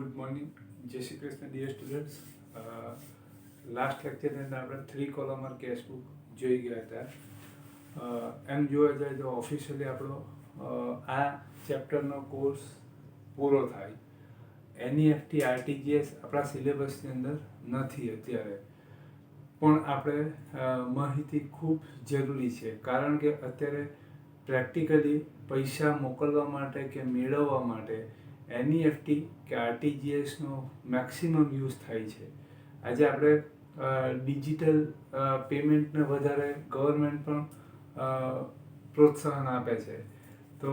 Good morning, જય Shri Krishna dear students. Last લેક્ચરની અંદર આપણે 3 કોલમર કેશબુક જોઈ ગયા હતા. એમ જોવા જાય તો ઓફિશિયલી આપણો આ ચેપ્ટરનો કોર્સ પૂરો થાય. એનઈએફટી આરટીજીએસ આપણા સિલેબસની અંદર નથી અત્યારે, પણ આપણે માહિતી ખૂબ જરૂરી છે, કારણ કે અત્યારે પ્રેક્ટિકલી પૈસા મોકલવા માટે કે મેળવવા માટે એનઈએફટી કે આરટીજીએસનો મેક્સિમમ યુઝ થાય છે. આજે આપણે ડિજિટલ પેમેન્ટને વધારે ગવર્મેન્ટ પણ પ્રોત્સાહન આપે છે. તો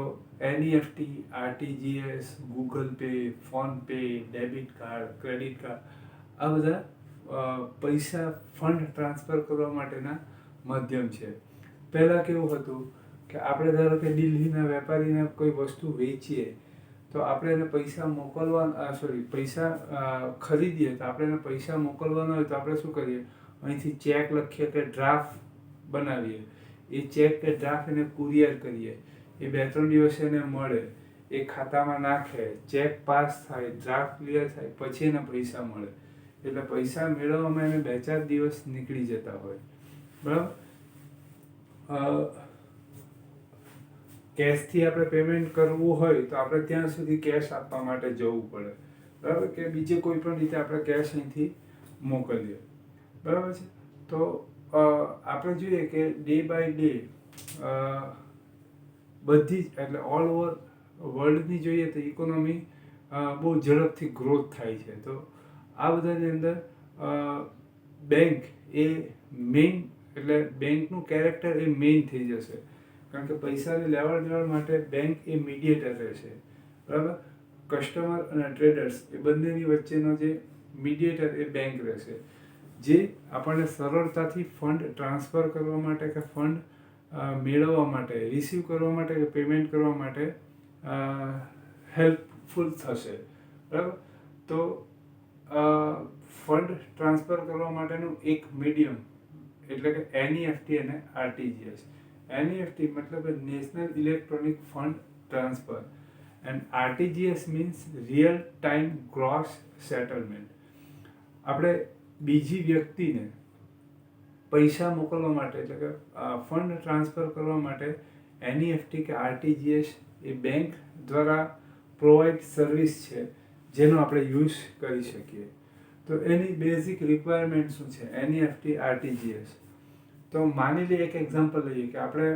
NEFT, RTGS, Google pay, PhonePe, debit card, credit card, આ બધા પૈસા ફંડ ટ્રાન્સફર કરવા માટેના માધ્યમ છે. પહેલાં કેવું હતું કે આપણે ધારો કે દિલ્હીના વેપારીને કોઈ વસ્તુ વેચીએ તો આપણે એને પૈસા પૈસા ખરીદીએ તો આપણે એને પૈસા મોકલવાના હોય તો આપણે શું કરીએ, અહીંથી ચેક લખીએ કે ડ્રાફ્ટ બનાવીએ, એ ચેક કે ડ્રાફ્ટ એને કુરિયર કરીએ, એ 2-3 દિવસે એને મળે, એ ખાતામાં નાખે, ચેક પાસ થાય, ડ્રાફ્ટ ક્લિયર થાય, પછી એને પૈસા મળે. એટલે પૈસા મેળવવામાં એને 2-4 દિવસ નીકળી જતા હોય, બરાબર. કેશથી આપણે પેમેન્ટ કરવું હોય તો આપણે ત્યાં સુધી કેશ આપવા માટે જવું પડે, બરાબર, કે બીજે કોઈ પણ રીતે આપણે કેશ અહીંથી મોકલીએ, બરાબર છે. તો આપણે જોઈએ કે ડે બાય ડે બધી જ એટલે ઓલ ઓવર વર્લ્ડની જોઈએ તો ઇકોનોમી બહુ ઝડપથી ગ્રોથ થાય છે. તો આ બધાની અંદર બેંક એ મેઇન, એટલે બેંકનું કેરેક્ટર એ મેઇન થઈ જશે, કારણ કે પૈસાની લેવડ દેવડ માટે બેંક એ મીડિયેટર રહેશે, બરાબર. કસ્ટમર અને ટ્રેડર્સ એ બંનેની વચ્ચેનો જે મીડિયેટર એ બેંક રહેશે, જે આપણને સરળતાથી ફંડ ટ્રાન્સફર કરવા માટે કે ફંડ મેળવવા માટે, રિસીવ કરવા માટે કે પેમેન્ટ કરવા માટે હેલ્પફુલ થશે, બરાબર. તો ફંડ ટ્રાન્સફર કરવા માટેનું એક મીડિયમ એટલે કે એનઈએફટી અને આરટીજીએસ. એનઈએફટી મતલબ national electronic fund transfer, and RTGS means real time gross settlement. આપણે બીજી વ્યક્તિને પૈસા મોકલવા માટે એટલે કે ફંડ ટ્રાન્સફર કરવા માટે એનઈએફટી કે આરટીજીએસ એ બેંક દ્વારા પ્રોવાઈડ સર્વિસ છે, જેનો આપણે યુઝ કરી શકીએ. તો એની બેઝિક રિક્વાયરમેન્ટ શું છે એનઈએફટી આરટીજીએસ? તો માની લઈએ એક એક્ઝામ્પલ લઈએ કે આપણે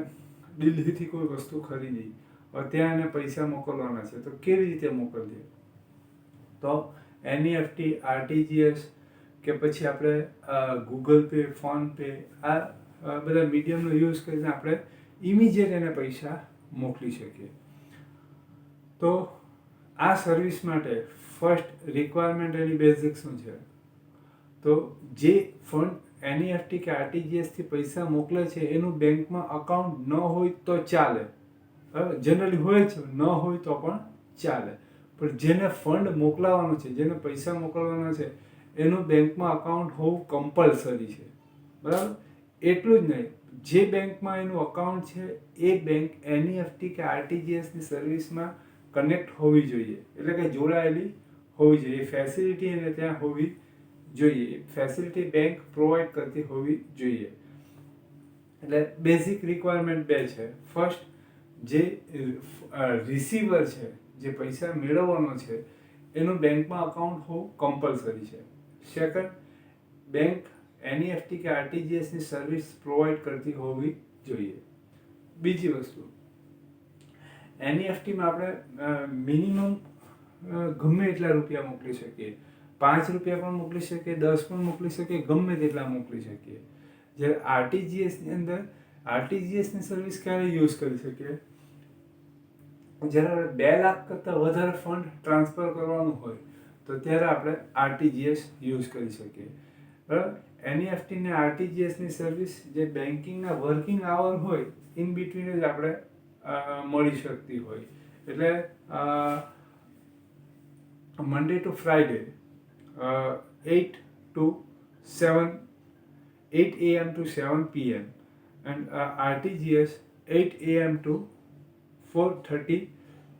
દિલ્હીથી કોઈ વસ્તુ ખરીદી, ત્યાં એને પૈસા મોકલવાના છે, તો કેવી રીતે મોકલીએ? તો એનઈએફટી, આરટીજીએસ કે પછી આપણે ગૂગલ પે, ફોનપે, આ બધા મીડિયમનો યુઝ કરીને આપણે ઇમિડિયેટ એને પૈસા મોકલી શકીએ. તો આ સર્વિસ માટે ફર્સ્ટ રિક્વાયરમેન્ટ એની બેઝિક શું છે? તો જે ફંડ એનઈએફટી કે આરટીજીએસથી પૈસા મોકલે છે એનું બેંકમાં અકાઉન્ટ ન હોય તો ચાલે, બરાબર. જનરલી હોય છે, ન હોય તો પણ ચાલે, પણ જેને ફંડ મોકલાવાનો છે, જેને પૈસા મોકલવાના છે, એનું બેંકમાં અકાઉન્ટ હોવું કમ્પલસરી છે, બરાબર. એટલું જ નહીં, જે બેંકમાં એનું અકાઉન્ટ છે એ બેંક એનઈએફટી કે આરટીજીએસની સર્વિસમાં કનેક્ટ હોવી જોઈએ, એટલે કે જોડાયેલી હોવી જોઈએ. ફેસિલિટી એને ત્યાં હોવી જોઈએ, ફેસિલિટી બેંક પ્રોવાઈડ કરતી હોવી જોઈએ. એટલે બેઝિક રિક્વાયરમેન્ટ 2 છે. ફર્સ્ટ, જે રિસીવર છે, જે પૈસા મેળવવાનો છે, એનું બેંકમાં અકાઉન્ટ હોવું કમ્પલસરી છે. સેકન્ડ, બેંક એનઈએફટી કે આરટીજીએસની સર્વિસ પ્રોવાઈડ કરતી હોવી જોઈએ. બીજી વસ્તુ, એનઈએફટીમાં આપણે મિનિમમ ગમે એટલા રૂપિયા મોકલી શકીએ, 5 રૂપિયા પણ મોકલી શકીએ, 10 પણ મોકલી શકીએ, ગમે તેટલા મોકલી શકીએ. જ્યારે આરટીજીએસની અંદર આરટીજીએસની સર્વિસ ક્યારે યુઝ કરી શકીએ? જ્યારે 2 લાખ કરતાં વધારે ફંડ ટ્રાન્સફર કરવાનું હોય તો ત્યારે આપણે આરટીજીએસ યુઝ કરી શકીએ, બરાબર. એનઈએફટી ને આરટીજીએસની સર્વિસ જે બેન્કિંગના વર્કિંગ આવર હોય ઇન બિટવીન જ આપણે મળી શકતી હોય. એટલે Monday to Friday 8 AM to 7 PM, and RTGS 8 AM to 4:30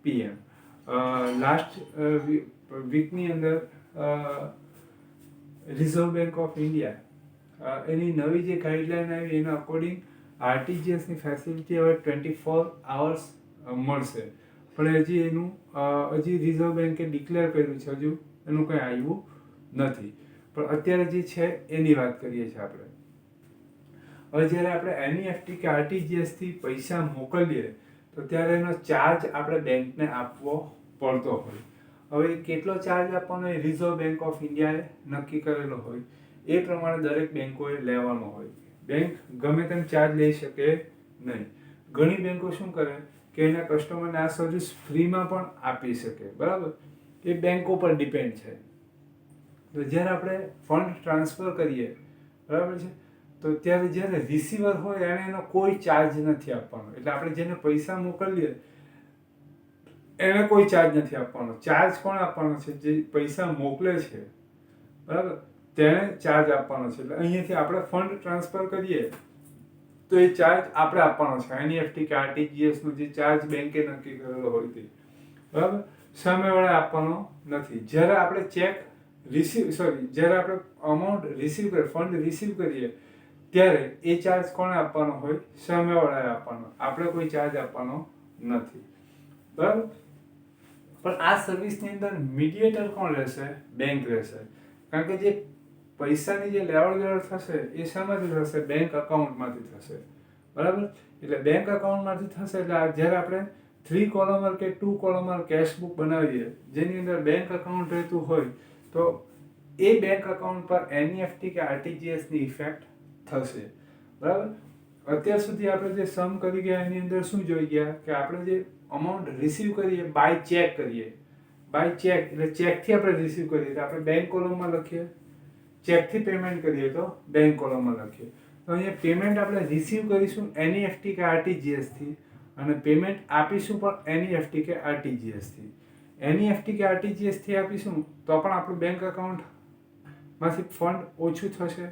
PM. Last વીકની અંદર રિઝર્વ બેંક ઓફ ઇન્ડિયા એની નવી જે ગાઈડલાઈન આવી એના અકોર્ડિંગ આરટીજીએસની ફેસિલિટી હવે 24 hours મળશે, પણ હજી રિઝર્વ બેન્કે ડિક્લેર કર્યું છે, હજુ એનું કંઈ આવ્યું નથી. પણ અત્યારે જે છે એની વાત કરીએ છીએ આપણે. હવે જ્યારે આપણે એનઈએફટી કે આરટીજીએસથી પૈસા મોકલીએ તો ત્યારે એનો ચાર્જ આપણે બેંકને આપવો પડતો હોય. હવે કેટલો ચાર્જ આપવાનો એ રિઝર્વ બેંક ઓફ ઇન્ડિયાએ નક્કી કરેલો હોય, એ પ્રમાણે દરેક બેંકોએ લેવાનો હોય. બેંક ગમે તેમ ચાર્જ લઈ શકે નહીં. ઘણી બેંકો શું કરે કે એના કસ્ટમરને આ સર્વિસ ફ્રીમાં પણ આપી શકે, બરાબર. એ બેંકો પર ડિપેન્ડ છે. તો જ્યારે આપણે ફંડ ટ્રાન્સફર કરીએ, બરાબર છે, તો ત્યારે જ્યારે રિસીવર હોય એને એનો કોઈ ચાર્જ નથી આપવાનો. એટલે આપણે જેને પૈસા મોકલીએ એને કોઈ ચાર્જ નથી આપવાનો. ચાર્જ કોણ આપવાનો છે? જે પૈસા મોકલે છે, બરાબર, તેણે ચાર્જ આપવાનો છે. એટલે અહીંયાથી આપણે ફંડ ટ્રાન્સફર કરીએ તો એ ચાર્જ આપણે આપવાનો છે. એનઈએફટી કે આરટીજીએસ નો જે ચાર્જ બેંકે નક્કી કરેલો હોય તે, બરાબર, સામેવાળા આપવાનો નથી. જ્યારે આપણે જ્યારે આપણે અમાઉન્ટ રિસીવ કરીએ, ફંડ રિસીવ કરીએ ત્યારે એ ચાર્જ કોણે આપવાનો હોય? સામેવાળાએ આપવાનો. આપણે કોઈ ચાર્જ આપવાનો નથી, બરાબર. પણ આ સર્વિસની અંદર મીડિયેટર કોણ રહેશે? બેંક રહેશે. કારણ કે જે પૈસાની જે લેવડ દેવડ થશે એ શામાંથી થશે? બેંક અકાઉન્ટમાંથી થશે, બરાબર. એટલે બેંક અકાઉન્ટમાંથી થશે એટલે જ્યારે આપણે 3 કોલમર કે 2 કોલમર કેશબુક બનાવીએ જેની અંદર બેંક અકાઉન્ટ રહેતું હોય તો એ બેંક અકાઉન્ટ પર એનઈએફટી કે આરટીજીએસની ઇફેક્ટ થશે, બરાબર. અત્યાર સુધી આપણે જે સમ કરી ગયા એની અંદર શું જોઈ ગયા કે આપણે જે અમાઉન્ટ રિસીવ કરીએ બાય ચેક કરીએ. બાય ચેક એટલે ચેકથી આપણે રિસીવ કરીએ તો આપણે બેંક કોલમમાં લખીએ, ચેકથી પેમેન્ટ કરીએ તો બેંક કોલમમાં લખીએ. તો અહીંયા પેમેન્ટ આપણે રિસીવ કરીશું એનઈએફટી કે આરટીજીએસથી અને પેમેન્ટ આપીશું પણ એનઈએફટી કે આરટીજીએસથી. એનઈએફટી કે આરટીજીએસથી આપીશું તો પણ આપણું બેંક અકાઉન્ટમાંથી ફંડ ઓછું થશે,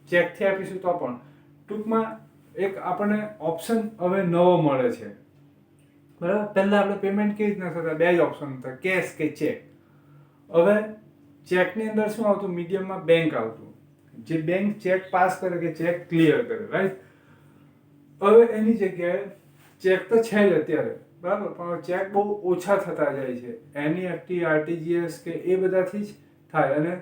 ચેકથી આપીશું તો પણ. ટૂંકમાં એક આપણને ઓપ્શન હવે નવો મળે છે, બરાબર. પહેલા આપણે પેમેન્ટ કેવી રીતના થતા? બે જ ઓપ્શન હતા, કેશ કે ચેક. હવે ચેકની અંદર શું આવતું? મીડિયમમાં બેંક આવતું, જે બેંક ચેક પાસ કરે કે ચેક ક્લિયર કરે, રાઈટ. હવે એની જગ્યાએ ચેક તો છે જ અત્યારે, બરાબર, પણ ચેક બહુ ઓછા થતા જાય છે. એનઈએફટી, આરટીજીએસ કે એ બધાથી જ થાય. અને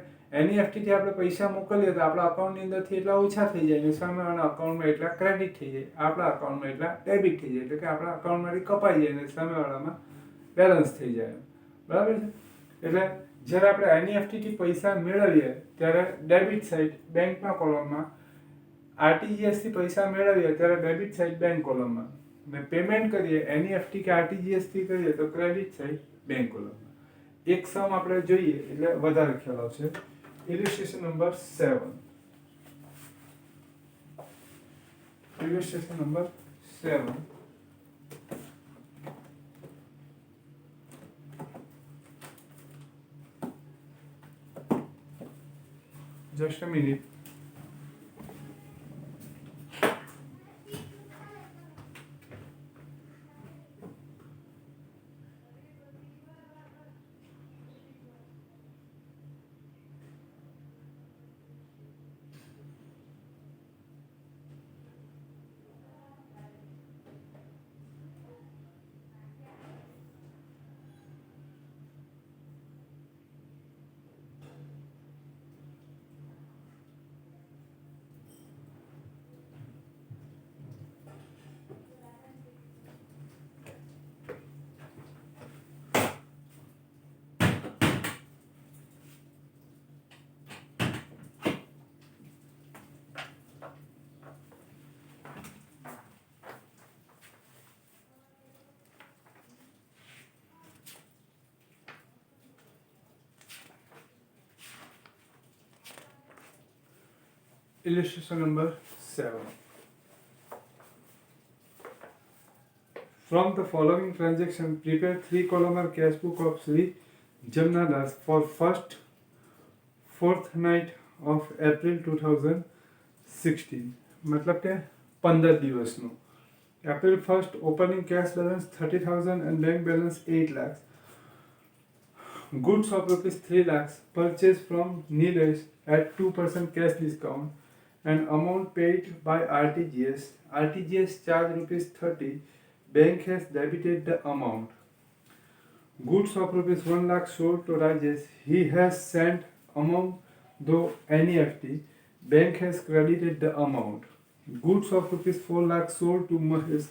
એનઈએફટીથી આપણે પૈસા મોકલીએ તો આપણા અકાઉન્ટની અંદરથી એટલા ઓછા થઈ જાય અને સામેવાળાના અકાઉન્ટમાં એટલા ક્રેડિટ થઈ જાય, આપણા અકાઉન્ટમાં એટલા ડેબિટ થઈ જાય. એટલે કે આપણા અકાઉન્ટમાંથી કપાઈ જાય અને સામેવાળામાં બેલેન્સ થઈ જાય, બરાબર છે. એટલે જ્યારે આપણે એનઈએફટીથી પૈસા મેળવીએ ત્યારે ડેબિટ સાઈડ બેંકના કોલમમાં, આરટીજીએસથી પૈસા મેળવીએ ત્યારે ડેબિટ સાઈડ બેંક કોલમમાં, ને પેમેન્ટ કરીએ એનઈએફટી કે આરટીજીએસથી કરીએ તો ક્રેડિટ સાઈડ બેંક કોલમમાં. એક સમ આપણે જોઈએ એટલે વધારે ખ્યાલ આવશે. ઇલિસ્ટ્રેશન number 7. ઇલિસ્ટ્રેશન number 7. Just a minute. Illustration number 7. From the following transaction, prepare 3-columnar cash book of Sri Jamna Das for first fortnight of April 2016. मतलब के 15 દિવસનું. April 1st opening cash balance 30,000 and bank balance 8 lakhs. Goods of rupees 3 lakhs purchased from Nilesh at 2% cash discount and amount paid by RTGS. RTGS charge rupees 30. Bank has debited the amount. Goods of rupees 1 lakh sold to Rajesh. He has sent amount though NEFT. Bank has credited the amount. Goods of rupees 4 lakh sold to Mahesh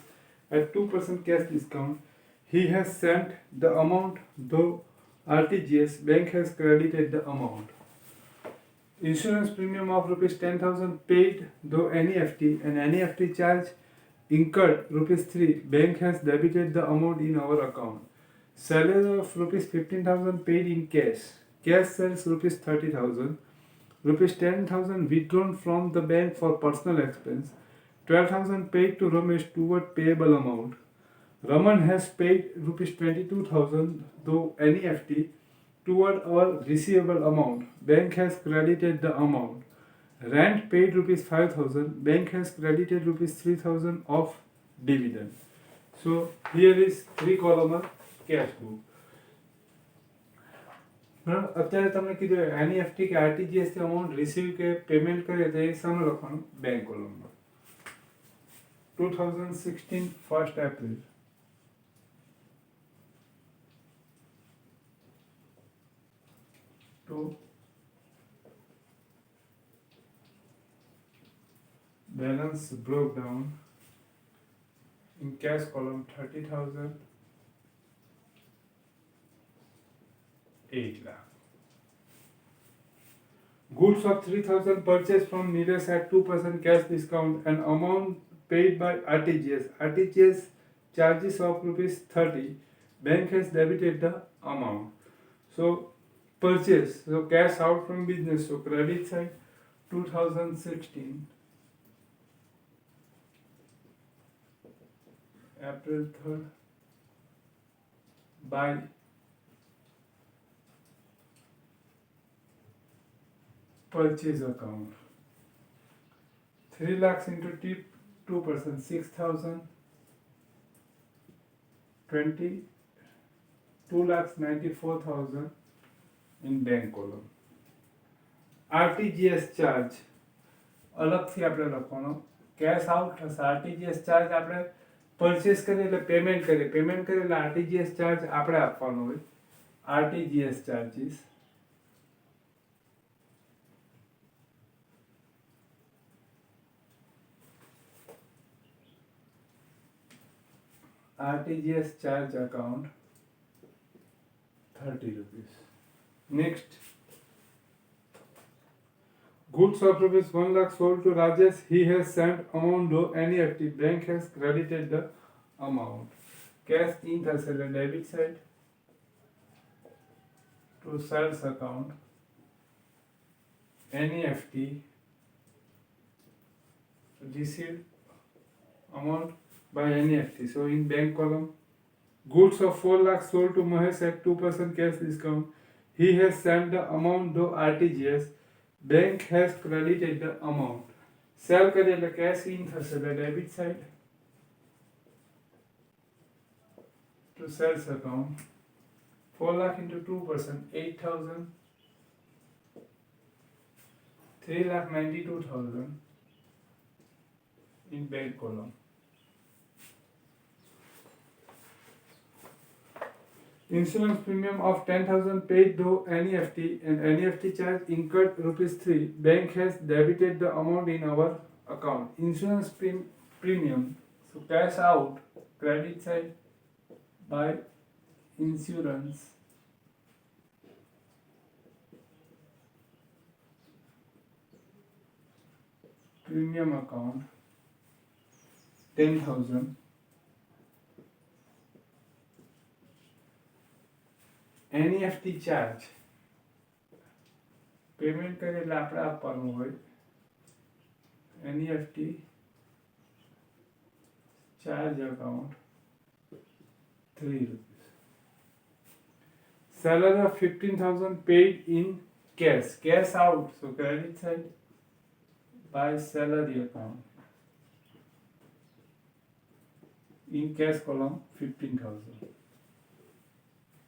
at 2% cash discount. He has sent the amount though RTGS. Bank has credited the amount. Insurance premium of rupees 10,000 paid though NEFT and NEFT charge incurred rupees 3. Bank has debited the amount in our account. Salary of rupees 15,000 paid in cash. Cash sales rupees 30,000. Rupees 10,000 withdrawn from the bank for personal expense. 12,000 paid to Ramesh toward payable amount. Raman has paid rupees 22,000 though NEFT toward our receivable amount. Bank has credited the amount. Rent paid rupees 5,000. Bank has credited rupees 3,000 of dividend. So here is 3 column cash book. બરાબર અત્યારે તમને કીધું NEFT કે RTGS થી amount receive કે payment કરે તો એ સામે લખવાનું બેંક કોલમમાં 2016 1st April to balance broke down in cash column 30,000 8 lakh. Goods of 3,000 purchased from Nilesh at 2% cash discount and amount paid by RTGS. RTGS charges of rupees 30. Bank has debited the amount. So purchase, so cash out from business. So credit side 2016 April 3rd by purchase account 3 lakhs into 2% 6,000 20 2 lakhs 94,000 in bank column. RTGS charge अलगથી આપણે લખવાનો cache out થશે RTGS charge આપણે purchase કરીએ એટલે payment કરીએ એટલે RTGS charge આપણે આપવાનો હોય RTGS charges RTGS charge account 30 rupees. Next, goods of rupees 1 lakh sold to Rajesh. He has sent amount though NEFT. Bank has credited the amount. Cash in the seller debit side to sales account. NEFT received amount by NEFT. So in bank column, goods of 4 lakh sold to Mahesh at 2% cash discount. He has sent the amount though RTGS. Bank has credited the amount. Sell करे એટલે cash in થશે એટલે debit side to sales account 4 lakh into 2% 8,000 3,92,000 in bank column. Insurance premium of 10,000 paid though NEFT and NEFT charge incurred rupees 3. Bank has debited the amount in our account. Insurance premium, so cash out, credit side by insurance. Premium account 10,000. NEFT charge payment કરે એટલે આપણે આપવાનું હોય NEFT charge account 3 rupees. Salary of 15,000 paid in cash out, so credit side by salary account in cash column 15,000.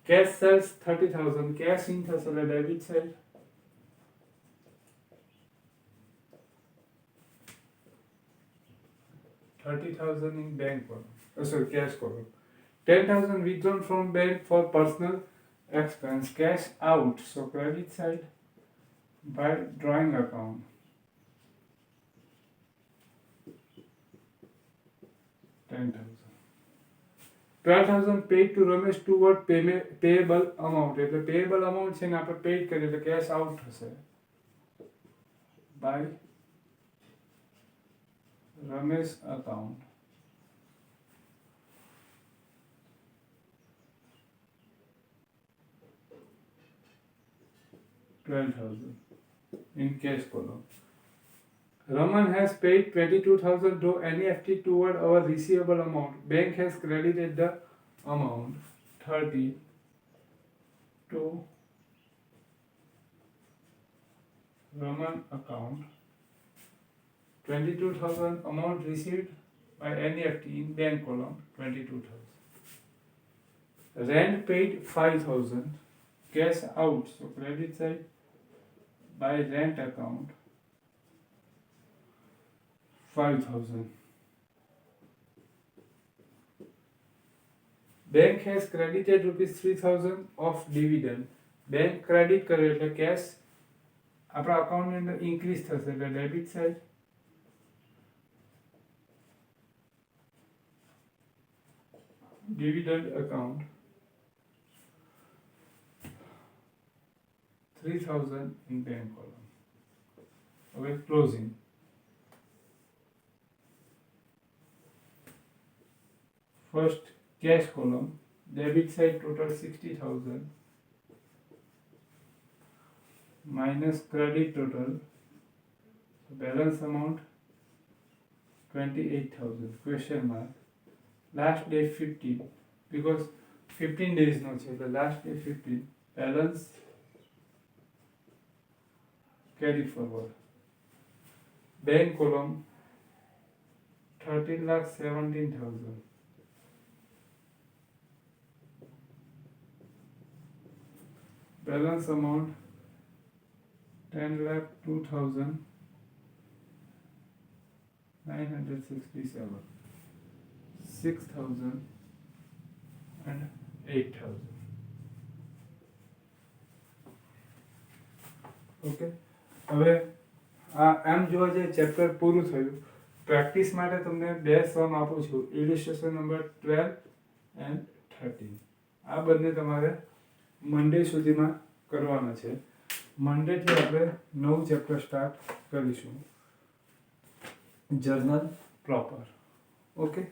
Cash sells 30,000. Cash in થશે એટલે debit side. 30,000 in bank column. Sorry, cash column. 10,000 withdrawn from bank for personal expense. Cash out. So credit side by drawing account. 10,000. 12,000 paid to Ramesh toward payable amount. એટલે payable amount છે ને આપણે paid કરીએ એટલે cash out થશે by Ramesh account. $12,000 in cash column. Raman has paid 22,000 to NEFT toward our receivable amount. Bank has credited the amount 30 to Raman account. 22,000 amount received by NEFT in bank column 22,000. Rent paid 5,000. Cash out. So credit side by rent account 5,000. Bank has credited rupees 3,000 of dividend. Bank credit કરે એટલે cash આપણા અકાઉન્ટની અંદર increase થશે એટલે debit side. Dividend account 3,000 in bank column. Okay, closing. First cash column, debit side total 60,000 minus credit total, so balance amount 28,000 question mark. Last day 15 because 15 days no છે the last day 15 balance carry forward. Bank column 13,17,000. Balance amount 10,02,967. 6,000 and 8,000. Okay, હવે એમ જોવા જઈએ chapter પૂરું થયું. Practice માટે તમને બે સમ આપું છું, ઇલિસ્ટ્રેશન નંબર 12 એન્ડ 13. આ બંને તમારે મંડે સુધીમાં કરવાના છે. મંડેથી આપણે નવું ચેપ્ટર સ્ટાર્ટ કરીશું, જર્નલ પ્રોપર. ઓકે.